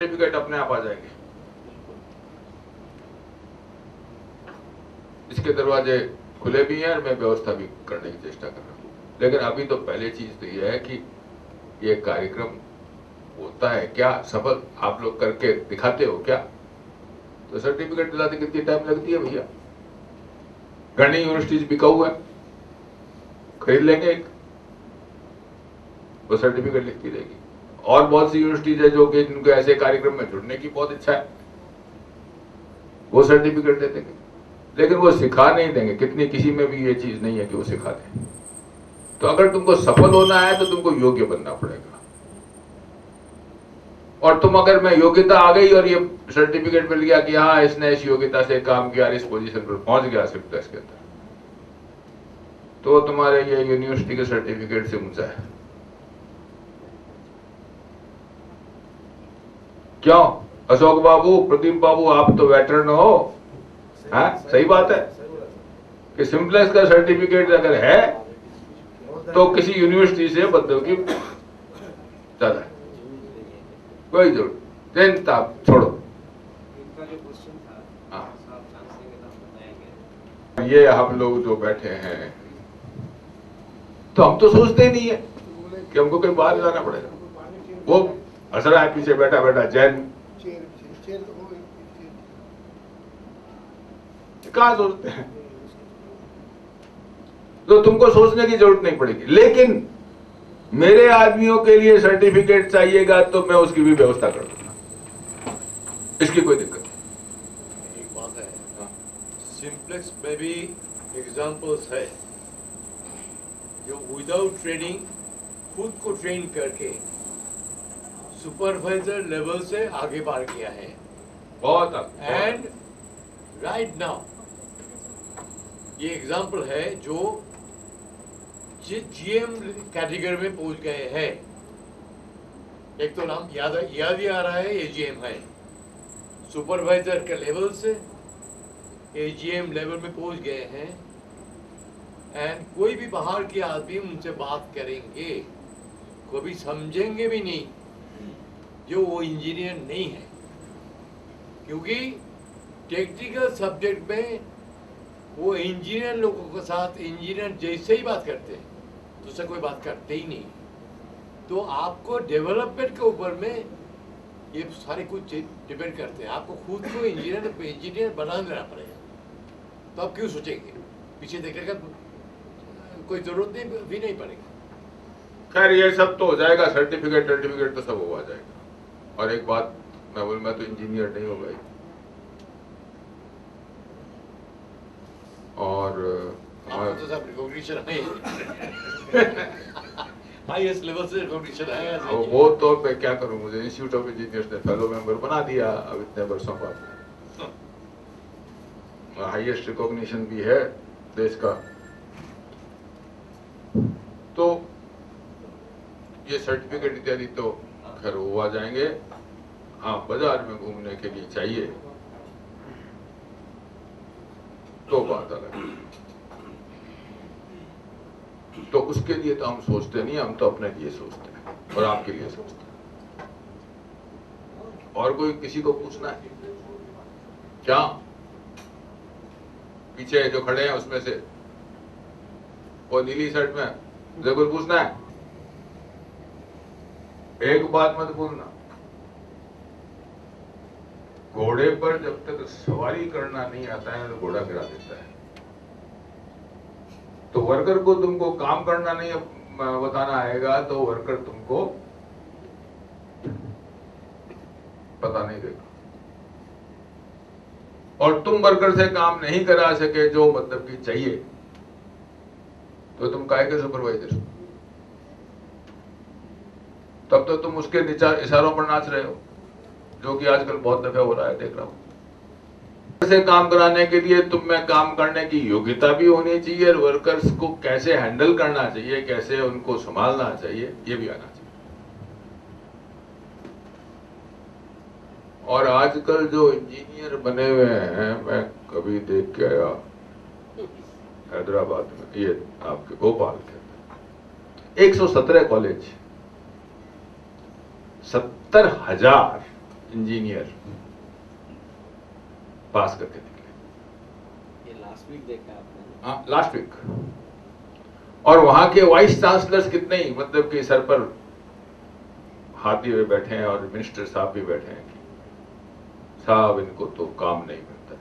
Certificate अपने आप आ जाएंगे। इसके दरवाजे खुले भी हैं और मैं व्यवस्था भी करने की चेष्टा कर रहा हूँ। लेकिन अभी तो पहले चीज तो यह है कि ये कार्यक्रम होता है क्या, सफल आप लोग करके दिखाते हो क्या? तो सर्टिफिकेट दिलाते कितनी टाइम लगती है भैया? गणित यूनिवर्सिटीज बिका हुआ है, खरीद लेंगे एक, वो सर्टिफिकेट लिखती रहेगी। और बहुत सी यूनिवर्सिटीज है जो कि जिनको ऐसे कार्यक्रम में जुड़ने की बहुत इच्छा है, वो सर्टिफिकेट दे देंगे, लेकिन वो सिखा नहीं देंगे। किसी में भी ये चीज नहीं है कि वो सिखा दें। तो अगर तुमको सफल होना है तो तुमको योग्य बनना पड़ेगा। और तुम अगर मैं योग्यता आ गई और ये सर्टिफिकेट मिल गया कि हाँ इसने इस योग्यता से काम किया, इस पोजीशन पर पहुंच गया सिर्फ 10 के अंदर, तो तुम्हारे ये यूनिवर्सिटी के सर्टिफिकेट से ऊंचा है। क्यों अशोक बाबू, प्रदीप बाबू, आप तो वेटरन हो, हाँ सही बात है कि सिंपलेक्स का सर्टिफिकेट अगर है तो किसी यूनिवर्सिटी से बंदों की ज्यादा है, कोई जरूरत चिंता छोड़ो। हाँ, ये हम लोग जो बैठे हैं तो हम तो सोचते ही नहीं है कि हमको कहीं बाहर जाना पड़ेगा। वो हंस रहा है पीछे बैठा बैठा जैन, कहां सोचते हैं? तो तुमको सोचने की जरूरत नहीं पड़ेगी। लेकिन मेरे आदमियों के लिए सर्टिफिकेट चाहिएगा तो मैं उसकी भी व्यवस्था कर दूंगा, इसकी कोई दिक्कत नहीं। एक बात है, सिंप्लेक्स में भी एग्जांपल्स है जो विदाउट ट्रेनिंग खुद को ट्रेन करके सुपरवाइजर लेवल से आगे बढ़ गया है। बहुत एंड राइट नाउ ये एग्जांपल है जो जीएम कैटेगरी में पहुंच गए हैं। एक तो नाम याद ही आ रहा है, एजीएम है। सुपरवाइजर के लेवल से एजीएम लेवल में पहुंच गए हैं। एंड कोई भी बाहर के आदमी उनसे बात करेंगे कभी समझेंगे भी नहीं जो वो इंजीनियर नहीं है, क्योंकि टेक्निकल सब्जेक्ट में वो इंजीनियर लोगों के साथ इंजीनियर जैसे ही बात करते हैं, दूसरा कोई बात करते ही नहीं। तो आपको डेवलपमेंट के ऊपर में ये सारे कुछ डिपेंड करते हैं। आपको खुद को इंजीनियर बना देना पड़ेगा। तो आप क्यों सोचेंगे, पीछे देखने का कोई जरूरत नहीं भी नहीं पड़ेगी। खैर ये सब तो हो जाएगा, सर्टिफिकेट तो सब हो जाएगा। और एक बात मैं बोलूं, मैं तो इंजीनियर नहीं हूं भाई, और तो सब रिकॉग्निशन है हाईएस्ट लेवल से रिकॉग्निशन है। वो तो मैं क्या करूं, मुझे इंस्टीट्यूट ऑफ इंजीनियर्स ने फेलो मेंबर बना दिया अब इतने वर्षों बाद। हाईएस्ट रिकॉग्निशन भी है देश का। तो ये सर्टिफिकेट इत्यादि तो खैर वो आ जाएंगे। हाँ, बाजार में घूमने के लिए चाहिए तो बात अलग है। तो उसके लिए तो हम सोचते नहीं, हम तो अपने लिए सोचते हैं और आपके लिए सोचते हैं। और कोई किसी को पूछना है क्या? पीछे जो खड़े हैं उसमें से वो नीली शर्ट में, मुझे कुछ पूछना है? एक बात मत भूलना, घोड़े पर जब तक सवारी करना नहीं आता है तो घोड़ा गिरा देता है। तो वर्कर को तुमको काम करना नहीं बताना आएगा तो वर्कर तुमको पता नहीं देगा। और तुम वर्कर से काम नहीं करा सके जो मतलब कि चाहिए, तो तुम काहे के सुपरवाइजर? तब तो तुम उसके इशारों पर नाच रहे हो, जो कि आजकल बहुत दफे हो रहा है, देख रहा हूं। से काम कराने के लिए तुम में काम करने की योग्यता भी होनी चाहिए और वर्कर्स को कैसे हैंडल करना चाहिए, कैसे उनको संभालना चाहिए, ये भी आना चाहिए। और आजकल जो इंजीनियर बने हुए हैं, मैं कभी देख के आया हैदराबाद में, ये आपके भोपाल के 117 कॉलेज, 70,000 इंजीनियर पास करके निकले। ये लास्ट वीक देखा आपने? हाँ, लास्ट वीक। और वहां के वाइस चांसलर्स कितने ही मतलब कि सर पर हाथ लिए हुए बैठे हैं और मिनिस्टर साहब भी बैठे हैं कि साहब इनको तो काम नहीं मिलता है।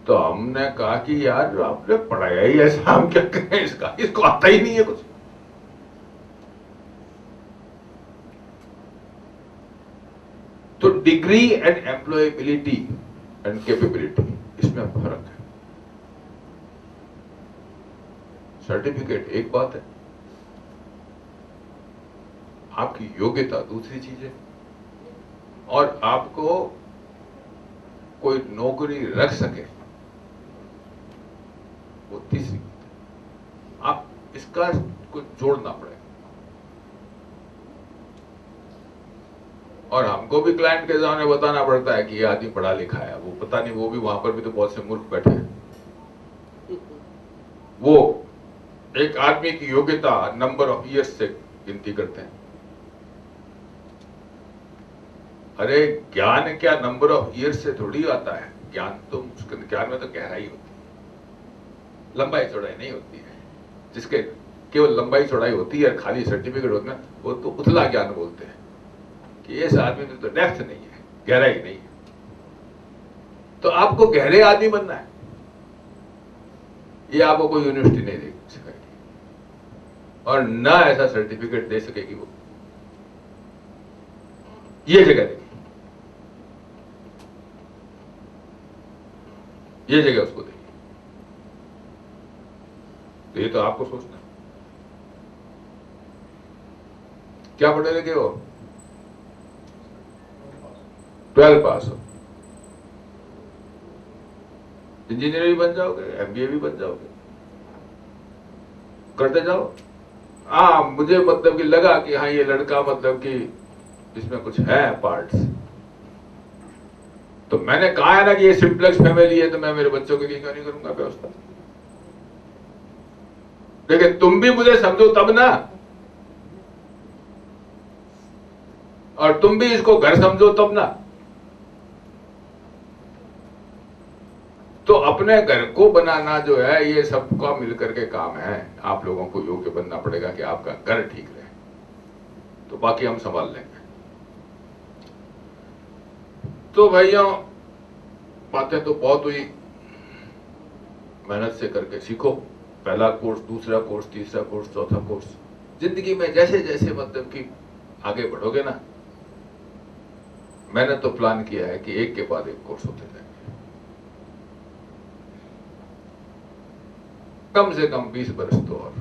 तो हमने कहा कि यार आपने पढ़ाया ही ऐसा, हम क्या करें इसका, इसको आता ही नहीं है कुछ। तो degree and employability and capability, इसमें फर्क है। सर्टिफिकेट एक बात है, आपकी योग्यता दूसरी चीज है, और आपको कोई नौकरी रख सके वो तीसरी बात है। आप इसका कुछ जोड़ना पड़ेगा। और हमको भी क्लाइंट के सामने बताना पड़ता है कि ये आदमी पढ़ा लिखा है, वो पता नहीं, वो भी वहां पर भी तो बहुत से मूर्ख बैठे हैं। वो एक आदमी की योग्यता नंबर ऑफ ईयर्स से गिनती करते हैं। अरे ज्ञान क्या नंबर ऑफ ईयर्स से थोड़ी आता है, ज्ञान तो ज्ञान में तो गहराई होती है, लंबाई चौड़ाई नहीं होती है। जिसके केवल लंबाई चौड़ाई होती है, खाली सर्टिफिकेट होता है, वो तो उथला ज्ञान बोलते हैं कि इस आदमी में तो डेप्थ नहीं है, गहराई नहीं है। तो आपको गहरे आदमी बनना है, ये आपको कोई यूनिवर्सिटी नहीं दे सकेगी, और ना ऐसा सर्टिफिकेट दे सकेगी वो, ये जगह देगी, ये जगह उसको देगी। तो ये तो आपको सोचना है। क्या पढ़े लिखे हो? 12 पास हो, इंजीनियर भी बन जाओगे, एमबीए भी बन जाओगे, करते जाओ। हाँ, मुझे मतलब कि लगा कि हाँ ये लड़का मतलब कि इसमें कुछ है पार्ट्स, तो मैंने कहा है ना कि ये सिंप्लेक्स फैमिली है, तो मैं मेरे बच्चों के लिए क्यों नहीं करूंगा व्यवस्था। लेकिन तुम भी मुझे समझो तब ना, और तुम भी इसको घर समझो तब ना। तो अपने घर को बनाना जो है ये सबका मिलकर के काम है। आप लोगों को योग्य बनना पड़ेगा कि आपका घर ठीक रहे, तो बाकी हम संभाल लेंगे। तो भाइयों, बातें तो बहुत हुई, मेहनत से करके सीखो। पहला कोर्स, दूसरा कोर्स, तीसरा कोर्स, चौथा कोर्स। जिंदगी में जैसे जैसे मतलब कि आगे बढ़ोगे ना, मैंने तो प्लान किया है कि एक के बाद एक कोर्स होते जाएंगे, कम से कम 20 बरस तो, और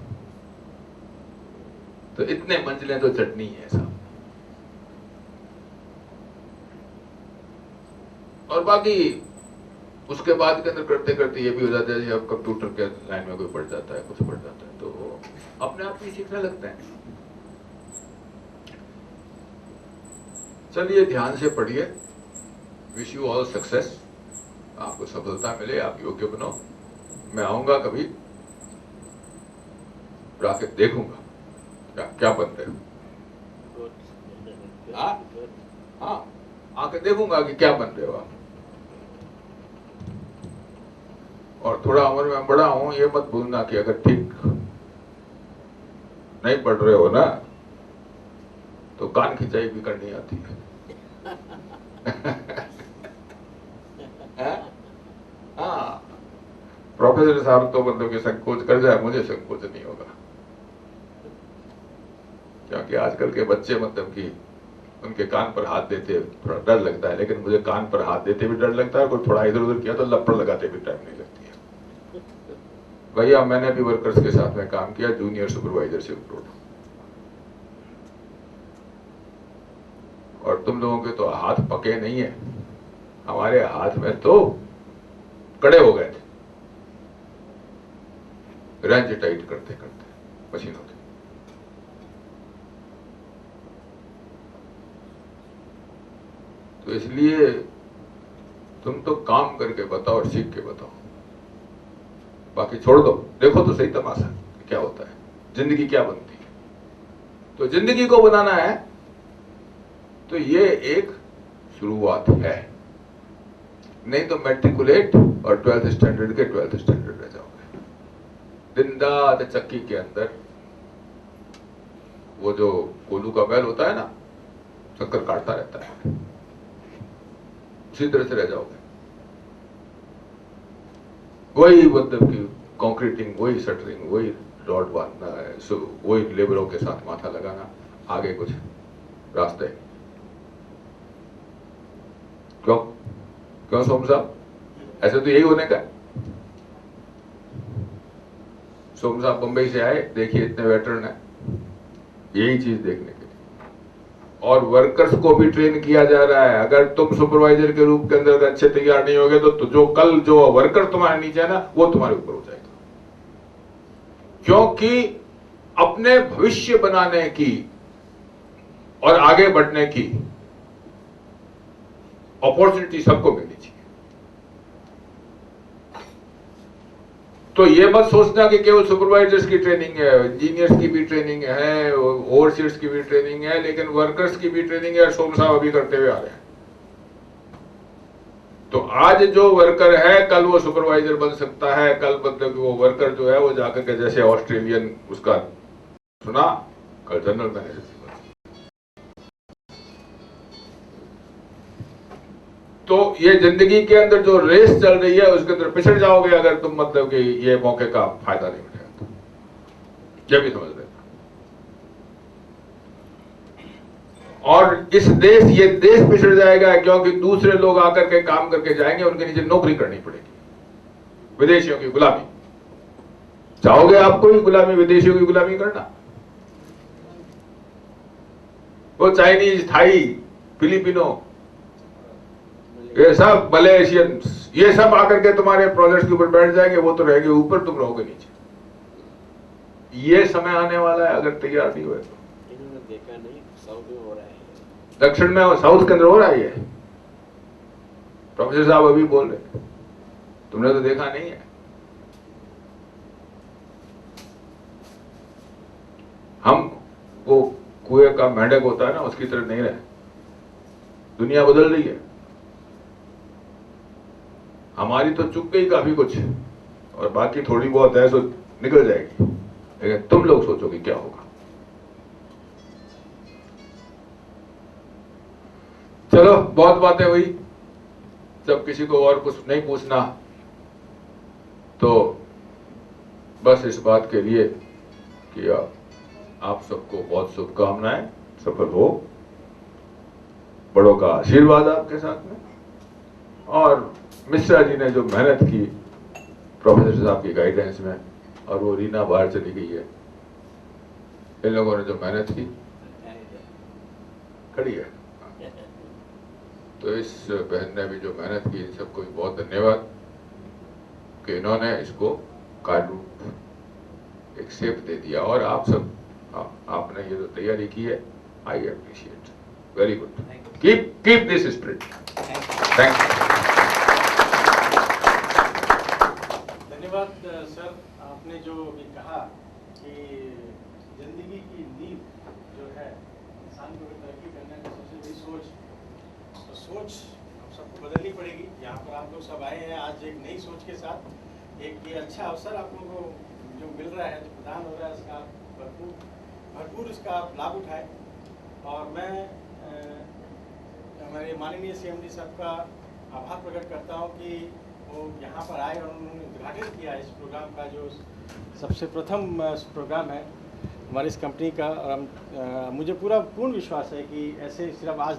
तो इतने मंजिलें तो चटनी है साहब। और बाकी उसके बाद के अंदर करते करते ये भी हो जाता है, अब कंप्यूटर के लाइन में कोई बढ़ जाता है, कुछ बढ़ जाता है, तो अपने आप ही सीखने लगते हैं। चलिए, ध्यान से पढ़िए। विश यू ऑल सक्सेस, आपको सफलता मिले, आप योग्य बनो। मैं आऊंगा कभी, आके देखूंगा क्या क्या बन रहे हो। हाँ, आके देखूंगा कि क्या बन रहे हो आप। और थोड़ा उम्र में बड़ा हूं, ये मत भूलना कि अगर ठीक नहीं पढ़ रहे हो ना, तो कान खिंचाई भी करनी आती है। हाँ, प्रोफेसर साहब तो मतलब कि संकोच कर जाए, मुझे संकोच नहीं होगा, क्योंकि आजकल के बच्चे मतलब कि उनके कान पर हाथ देते थोड़ा डर लगता है, लेकिन मुझे कान पर हाथ देते भी डर लगता है, कोई थोड़ा इधर उधर किया तो लपड़ लगाते भी टाइम नहीं लगती है। भैया, मैंने भी वर्कर्स के साथ में काम किया, जूनियर सुपरवाइजर से ऊपर, और तुम लोगों के तो हाथ पके नहीं है, हमारे हाथ में तो कड़े हो गए थे रेंज टाइट करते करते पसीनों के। तो इसलिए तुम तो काम करके बताओ और सीख के बताओ, बाकी छोड़ दो। देखो तो सही तमाशा क्या होता है, जिंदगी क्या बनती है। तो जिंदगी को बनाना है तो ये एक शुरुआत है, नहीं तो मैट्रिकुलेट और 12th स्टैंडर्ड के 12th स्टैंडर्ड रह जाओगे। दिन रात चक्की के अंदर वो जो कोलू का बैल होता है ना, चक्कर काटता रहता है, उसी तरह से रह जाओगे। वही मतलब कि कंक्रीटिंग, वही शटरिंग, वही रॉड बांधना है, वही लेबरों के साथ माथा लगाना, आगे कुछ रास्ते। क्यों क्यों सोम साहब, ऐसे तो यही होने का है। सोम साहब बंबई से आए, देखिए इतने वेटरन है, यही चीज देखने के लिए। और वर्कर्स को भी ट्रेन किया जा रहा है। अगर तुम सुपरवाइजर के रूप के अंदर अच्छे तैयार नहीं होगे तो जो कल जो वर्कर तुम्हारे नीचे है ना, वो तुम्हारे ऊपर हो जाएगा। क्योंकि अपने भविष्य बनाने की और आगे बढ़ने की अपॉर्चुनिटी सबको मिलनी चाहिए। तो ये मत सोचना कि केवल सुपरवाइजर्स की ट्रेनिंग है, इंजीनियर्स की भी ट्रेनिंग है, ओवरसीयर्स की भी ट्रेनिंग है, लेकिन वर्कर्स की भी ट्रेनिंग है। सोम साहब अभी करते हुए आ रहे हैं। तो आज जो वर्कर है कल वो सुपरवाइजर बन सकता है। कल मतलब वो वर्कर जो है वो जाकर के, जैसे ऑस्ट्रेलियन उसका सुना, कल जनरल मैनेजर। तो ये जिंदगी के अंदर जो रेस चल रही है उसके अंदर पिछड़ जाओगे अगर तुम मतलब कि ये मौके का फायदा नहीं उठाया तो। ये भी समझ लेना। और ये देश पिछड़ जाएगा क्योंकि दूसरे लोग आकर के काम करके जाएंगे, उनके नीचे नौकरी करनी पड़ेगी, विदेशियों की गुलामी। चाहोगे आपको ही गुलामी, विदेशियों की गुलामी करना? वो चाइनीज, थाई, फिलिपिनो, ये सब मलेशियन, ये सब आकर के तुम्हारे प्रोजेक्ट के ऊपर बैठ जाएंगे। वो तो रहेंगे ऊपर, तुम रहोगे नीचे। ये समय आने वाला है अगर तैयार नहीं हुए तो। इन्होंने देखा नहीं, साउथ में हो रहा है, दक्षिण में और साउथ के अंदर हो रहा है। ये प्रोफेसर साहब अभी बोल रहे, तुमने तो देखा नहीं है। हम वो कुएं का मेंढक होता है ना, उसकी तरह नहीं रहे। दुनिया बदल रही है। हमारी तो चुक गई काफी कुछ, और बाकी थोड़ी बहुत है तो निकल जाएगी, लेकिन तुम लोग सोचो कि क्या होगा। चलो, बहुत बातें हुई। जब किसी को और कुछ नहीं पूछना तो बस इस बात के लिए कि आप सबको बहुत शुभकामनाएं, सफल हो, बड़ों का आशीर्वाद आपके साथ में। और मिश्रा जी ने जो मेहनत की प्रोफेसर साहब की गाइडेंस में, और वो रीना बाहर चली गई है, इन लोगों ने जो मेहनत की, खड़ी है, तो इस बहन ने भी जो मेहनत की, इन सबको भी बहुत धन्यवाद कि इन्होंने इसको कार्य रूप एक शेप दे दिया। और आप सब आपने ये जो तैयारी की है, I appreciate, very good, keep this spirit. Thank you. धन्यवाद सर। आपने जो भी कहा कि जिंदगी की नींव जो है इंसान को तरक्की करने का सबसे बड़ी सोच, तो सोच हम सबको बदलनी पड़ेगी। यहाँ पर आप लोग सब आए हैं आज एक नई सोच के साथ। एक ये अच्छा अवसर आप लोगों को जो मिल रहा है, जो प्रदान हो रहा है, इसका भरपूर इसका आप लाभ उठाएं। और मैं हमारे माननीय CMD साहब का आभार प्रकट करता हूँ कि वो यहाँ पर आए और उन्होंने उद्घाटन किया इस प्रोग्राम का, जो सबसे प्रथम प्रोग्राम है हमारी इस कंपनी का। और मुझे पूर्ण विश्वास है कि ऐसे सिर्फ आज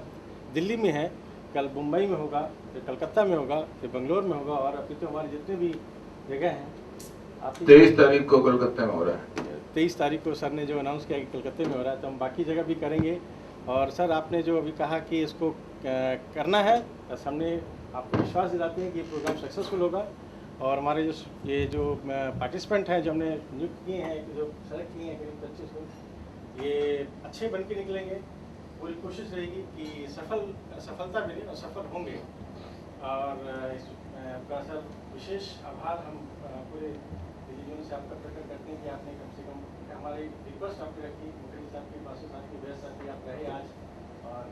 दिल्ली में है, कल मुंबई में होगा, फिर कलकत्ता में होगा, फिर बेंगलोर में होगा, और अभी तो हमारे जितने भी जगह हैं। आप 23 तारीख को कलकत्ता में हो रहा है। 23 तारीख को सर ने जो अनाउंस किया कि कलकत्ते में हो रहा है, तो हम बाकी जगह भी करेंगे। और सर आपने जो अभी कहा कि इसको करना है, बस हमने आपको विश्वास दिलाते हैं कि ये प्रोग्राम सक्सेसफुल होगा। और हमारे जो पार्टिसिपेंट हैं, जो हमने नियुक्त किए हैं, जो सेलेक्ट किए हैं करीब 25 लोग, ये अच्छे बन के निकलेंगे। पूरी कोशिश रहेगी कि सफलता मिले और सफल होंगे। और आपका सर विशेष आभार हम पूरे डिवीजन से आपका प्रकट करते हैं कि आपने कम से कम हमारी रिक्वेस्ट आपकी रखी, मुखर्जी साहब की, बासु साहब की, वैस साहब की, आप रहे आज। और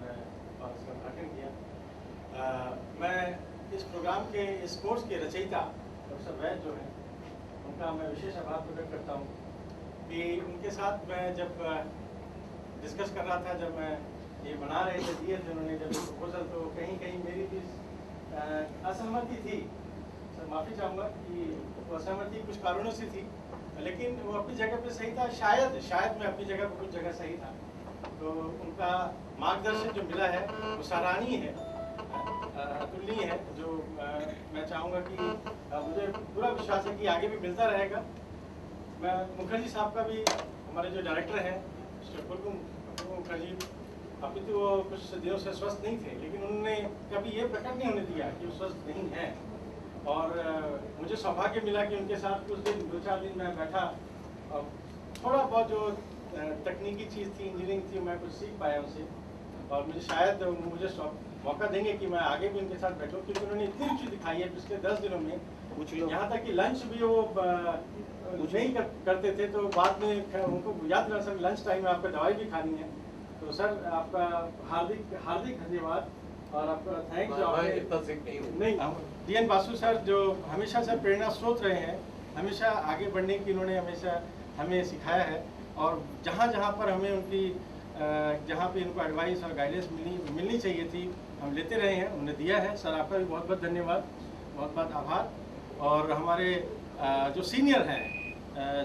के इस कोर्स के रचयिता प्रोफेसर वैद जो हैं, उनका मैं विशेष आभार प्रकट करता हूँ कि उनके साथ मैं जब डिस्कस कर रहा था, जब मैं ये बना रहे थे, दिए थे उन्होंने जब प्रपोजल, तो कहीं कहीं मेरी भी असहमति थी। सर माफ़ी चाहूँगा कि वो असहमति कुछ कारणों से थी, लेकिन वो अपनी जगह पे सही था। शायद मैं अपनी जगह पे कुछ जगह सही था। तो उनका मार्गदर्शन जो मिला है वो सराहनीय है, अतुलनीय है, जो मैं चाहूँगा कि मुझे पूरा विश्वास है कि आगे भी मिलता रहेगा। मैं मुखर्जी साहब का भी, हमारे जो डायरेक्टर हैं मिस्टर कुलकुम मुखर्जी, अभी तो वो कुछ दिनों से स्वस्थ नहीं थे, लेकिन उन्होंने कभी ये प्रकट नहीं होने दिया कि वो स्वस्थ नहीं है। और मुझे सौभाग्य मिला कि उनके साथ कुछ दिन, 2-4 दिन मैं बैठा और थोड़ा बहुत जो तकनीकी चीज़ थी, इंजीनियरिंग थी, मैं कुछ सीख पाया उनसे। और मुझे शायद मुझे मौका देंगे कि मैं आगे भी उनके साथ बैठूं, क्योंकि उन्होंने इतनी रुचि दिखाई है पिछले 10 दिनों में। यहाँ तक कि लंच भी वो नहीं करते थे, तो बाद में उनको याद दिला सर लंच टाइम में आपको दवाई भी खानी है। तो सर आपका हार्दिक धन्यवाद और आपका थैंक्स। नहीं, DN बासु सर जो हमेशा से प्रेरणा स्रोत रहे हैं, हमेशा आगे बढ़ने की उन्होंने हमेशा हमें सिखाया है। और जहाँ जहाँ पर हमें उनकी जहाँ पे इनको एडवाइस और गाइडेंस मिलनी चाहिए थी, हम लेते रहे हैं, उन्होंने दिया है। सर आपका भी बहुत बहुत धन्यवाद, बहुत बहुत आभार। और हमारे जो सीनियर हैं,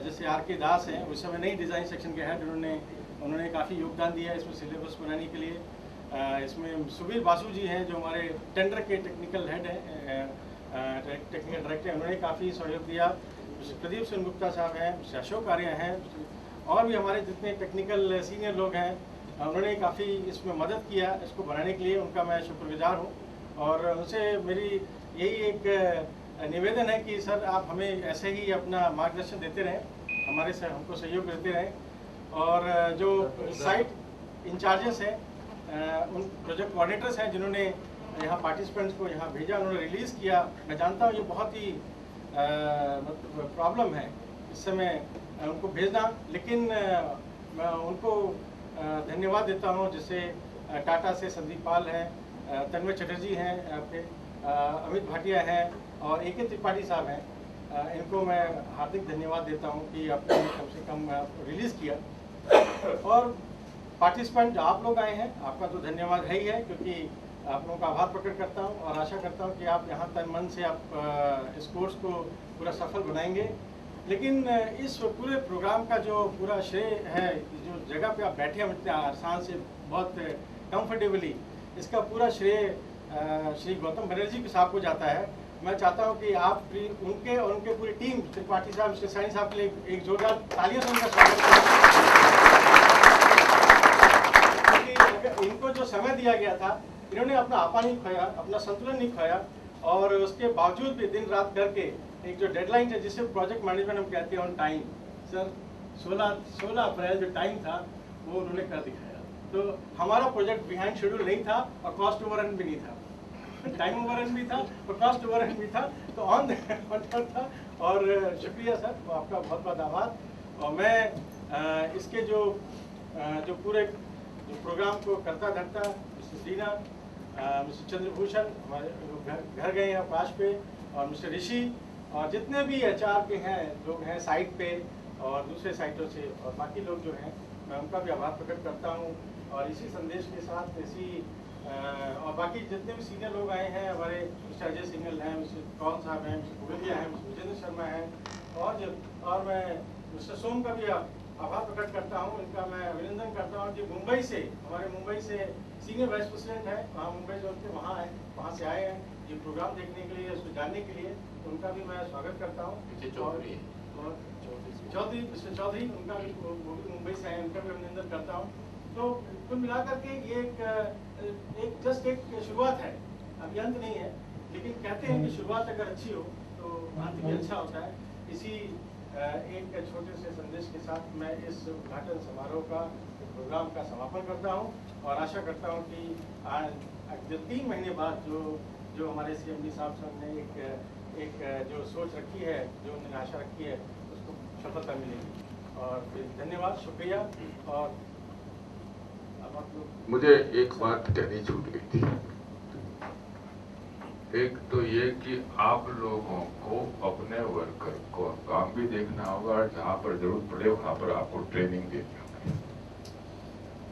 जैसे RK दास हैं, उस समय नई डिज़ाइन सेक्शन के हेड, उन्होंने काफ़ी योगदान दिया है इसमें सिलेबस बनाने के लिए। इसमें सुबीर बासु जी हैं जो हमारे टेंडर के टेक्निकल हेड हैं, टेक्निकल डायरेक्टर, उन्होंने काफ़ी सहयोग दिया। प्रदीप सिंह गुप्ता साहब हैं, अशोक आर्य हैं, और भी हमारे जितने टेक्निकल सीनियर लोग हैं, उन्होंने काफ़ी इसमें मदद किया इसको बनाने के लिए। उनका मैं शुक्रगुजार हूँ। और उनसे मेरी यही एक निवेदन है कि सर आप हमें ऐसे ही अपना मार्गदर्शन देते रहें, हमारे से हमको सहयोग देते रहें। और जो साइट इंचार्जेस हैं, उन प्रोजेक्ट कोऑर्डिनेटर्स हैं जिन्होंने यहाँ पार्टिसिपेंट्स को यहाँ भेजा, उन्होंने रिलीज़ किया। मैं जानता हूँ ये बहुत ही मतलब प्रॉब्लम है इस समय उनको भेजना, लेकिन मैं उनको धन्यवाद देता हूँ। जैसे टाटा से संदीप पाल हैं, तन्मय चटर्जी हैं, आपके अमित भाटिया हैं और AK त्रिपाठी साहब हैं। इनको मैं हार्दिक धन्यवाद देता हूँ कि आपने कम से कम रिलीज़ किया। और पार्टिसिपेंट आप लोग आए हैं, आपका तो धन्यवाद है ही है, क्योंकि आप लोगों का आभार प्रकट करता हूँ और आशा करता हूँ कि आप यहाँ तन मन से आप इस कोर्स को पूरा सफल बनाएंगे। लेकिन इस पूरे प्रोग्राम का जो पूरा श्रेय है, जो जगह पे आप बैठे हैं इतने आसान से, बहुत कंफर्टेबली, इसका पूरा श्रेय श्री गौतम बनर्जी के साहब को जाता है। मैं चाहता हूं कि आप उनके और उनके पूरी टीम, त्रिपाठी साहब, मिस्टर सैनी साहब के लिए एक जोरदार तालियों से उनका स्वागत करें। इनको जो समय दिया गया था, इन्होंने अपना आपा नहीं खोया, अपना संतुलन नहीं खोया, और उसके बावजूद भी दिन रात करके एक जो डेडलाइन है, जिसे प्रोजेक्ट मैनेजमेंट हम कहते हैं ऑन टाइम, सर 16 अप्रैल जो टाइम था वो उन्होंने कर दिखाया। तो हमारा प्रोजेक्ट बिहाइंड शेड्यूल नहीं था और कॉस्ट ओवररन भी नहीं था, टाइम ओवररन भी था और कॉस्ट ओवररन भी था, तो ऑन था। और शुक्रिया सर, आपका बहुत बहुत आभार। और मैं इसके जो पूरे जो प्रोग्राम को करता धरता मिस्टर दीना, मिस्टर चंद्रभूषण हमारे घर गए हैं अवकाश पे, और मिस्टर ऋषि, और जितने भी HR के हैं लोग हैं साइट पे और दूसरे साइटों से, और बाकी लोग जो हैं, मैं उनका भी आभार प्रकट करता हूँ। और इसी संदेश के साथ और बाकी जितने भी सीनियर लोग आए हैं, हमारे मिस्टर अजय सिंघल हैं, मिस्टर कौन साहब हैं, मिस्टर कुबेलिया हैं, मिस्टर विजेंद्र शर्मा हैं, और मैं मिस्टर सोम का भी आभार प्रकट करता हूँ। इनका मैं अभिनंदन करता हूँ कि हमारे मुंबई से सीनियर वाइस प्रेसिडेंट हैं, वहाँ मुंबई जोन के वहाँ से आए हैं ये प्रोग्राम देखने के लिए, उसको जानने के लिए। उनका भी मैं स्वागत करता हूँ। चौधरी, मिस्टर चौधरी, उनका भी वो भी मुंबई से आए, उनका भी अभिनंदन करता हूँ। तो कुल मिलाकर के ये एक जस्ट एक शुरुआत है, अभी अंत नहीं है, लेकिन कहते हैं कि शुरुआत अगर अच्छी हो तो अंत भी अच्छा होता है। इसी एक छोटे से संदेश के साथ मैं इस उद्घाटन समारोह का, प्रोग्राम का समापन करता हूँ, और आशा करता हूँ कि जो 3 महीने बाद जो हमारे CMD साहब ने एक जो सोच रखी है, जो उन्होंने आशा रखी है, उसको सफलता मिलेगी। और फिर धन्यवाद, शुक्रिया। और अब आप लोग, मुझे एक बात कहनी छूट गई थी। एक तो ये कि आप लोगों को अपने वर्कर को काम भी देखना होगा, जहां पर जरूरत पड़े वहां पर आपको ट्रेनिंग देनी होगी,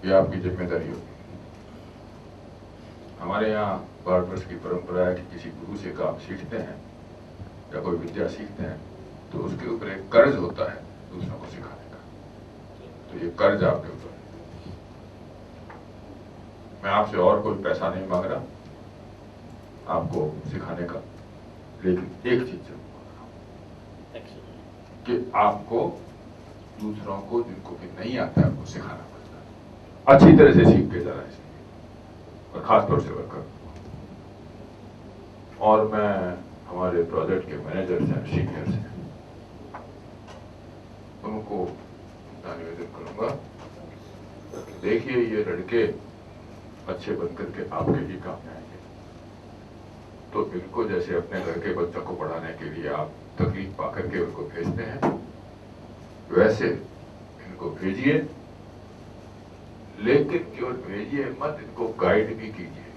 ये आपकी जिम्मेदारी होगी। हमारे यहाँ भारतवर्ष की परंपरा है कि किसी गुरु से काम सीखते हैं या कोई विद्या सीखते हैं तो उसके ऊपर एक कर्ज होता है दूसरों को सिखाने का, तो ये कर्ज आपके ऊपर है। मैं आपसे और कोई पैसा नहीं मांग रहा आपको सिखाने का, लेकिन एक चीज जरूर मांग रहा हूं कि आपको दूसरों को जिनको भी नहीं आता है उनको सिखाना पड़ता है, अच्छी तरह से सीख के जाना है, और खासतौर से वर्कर। और मैं हमारे प्रोजेक्ट के मैनेजर्स हैं, सीनियर्स हैं, उनको निवेदन करूंगा कि देखिए ये लड़के अच्छे बनकर के आपके ही काम में आएंगे, तो इनको जैसे अपने घर के बच्चों को पढ़ाने के लिए आप तकलीफ पा करके उनको भेजते हैं, वैसे इनको भेजिए, लेकिन केवल भेजिए मत, इनको गाइड भी कीजिए,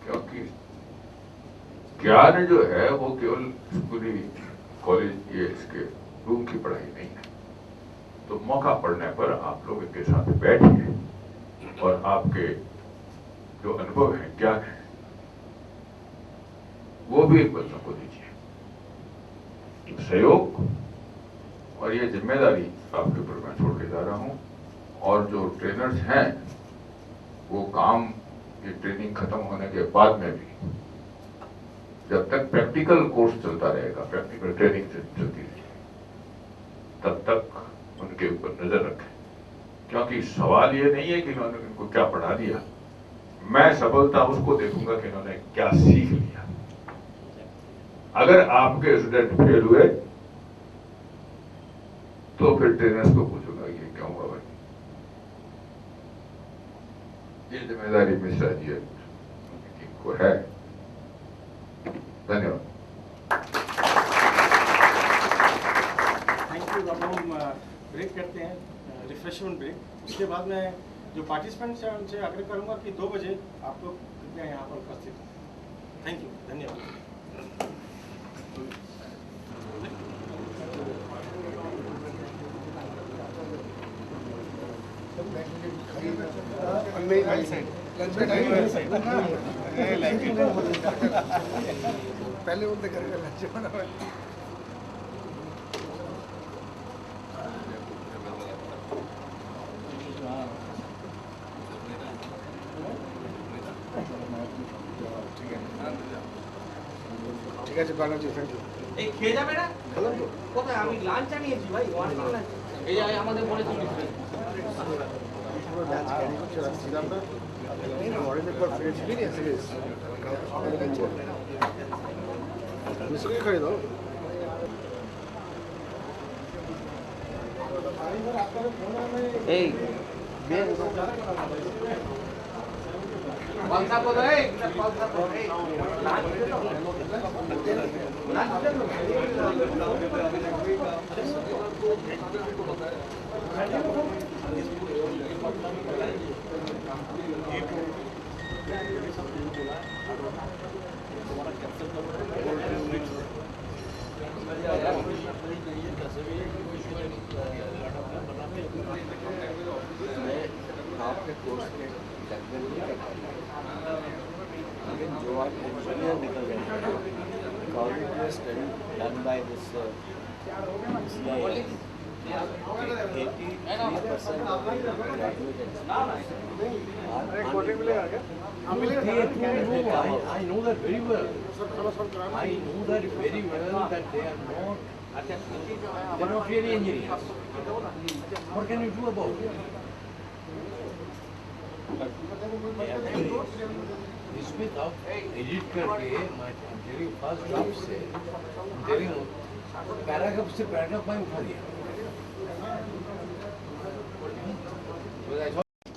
क्योंकि ज्ञान जो है वो केवल स्कूली कॉलेज ये इसके रूम की पढ़ाई नहीं है। तो मौका पड़ने पर आप लोग इनके साथ बैठिए और आपके जो अनुभव है, ज्ञान है, वो भी इन बच्चों को दीजिए। तो सहयोग और ये जिम्मेदारी आपके ऊपर मैं छोड़ के जा रहा हूं। और जो ट्रेनर्स हैं वो काम ये ट्रेनिंग खत्म होने के बाद में भी जब तक प्रैक्टिकल कोर्स चलता रहेगा, प्रैक्टिकल ट्रेनिंग चलती रहेगी, तब तक उनके ऊपर नजर रखें, क्योंकि सवाल ये नहीं है कि इन्होंने इनको क्या पढ़ा दिया, मैं सफलता उसको देखूंगा कि इन्होंने क्या सीख लिया। अगर आपके स्टूडेंट फेल हुए तो फिर ट्रेनर्स को पूछूंगा ये क्यों हुआ भाई। ये जिम्मेदारी मिश्रा जी उनकी टीम को है। धन्यवाद। Thank you. अब हम ब्रेक करते हैं, रिफ्रेशमेंट ब्रेक। उसके बाद में जो पार्टिसिपेंट्स हैं उनसे आग्रह करूंगा कि 2 बजे आप लोग कृपया यहाँ पर उपस्थित हों। थैंक यू, धन्यवाद। पहले बोलते करके लंच बना ঠিক আছে বানাচ্ছি থ্যাংক ইউ এই খেয়ে যাবে না খেলাম তো কোথায় আমি লাঞ্চ আনিয়েছি ভাই ওয়ান লাঞ্চ এই যে আমাদের বলে দিন লাঞ্চ ক্যারি করতে রাখছি আমরা অনেকবার ফিরেছি সিরিয়াস মিশকে খাই দাও এই পালসা কোথায় পালসা কোথায় লাঞ্চ आपके कोर्स के लगभग लेकिन जो आप इंजीनियर निकल गए according to study done by this I know that very well. I know that very well that they are not really engineers. What can you do about it? इसमें आप एडिट करके तेरी फर्स्ट ड्राफ्ट से तेरी paragraph से paragraph में उठा दिया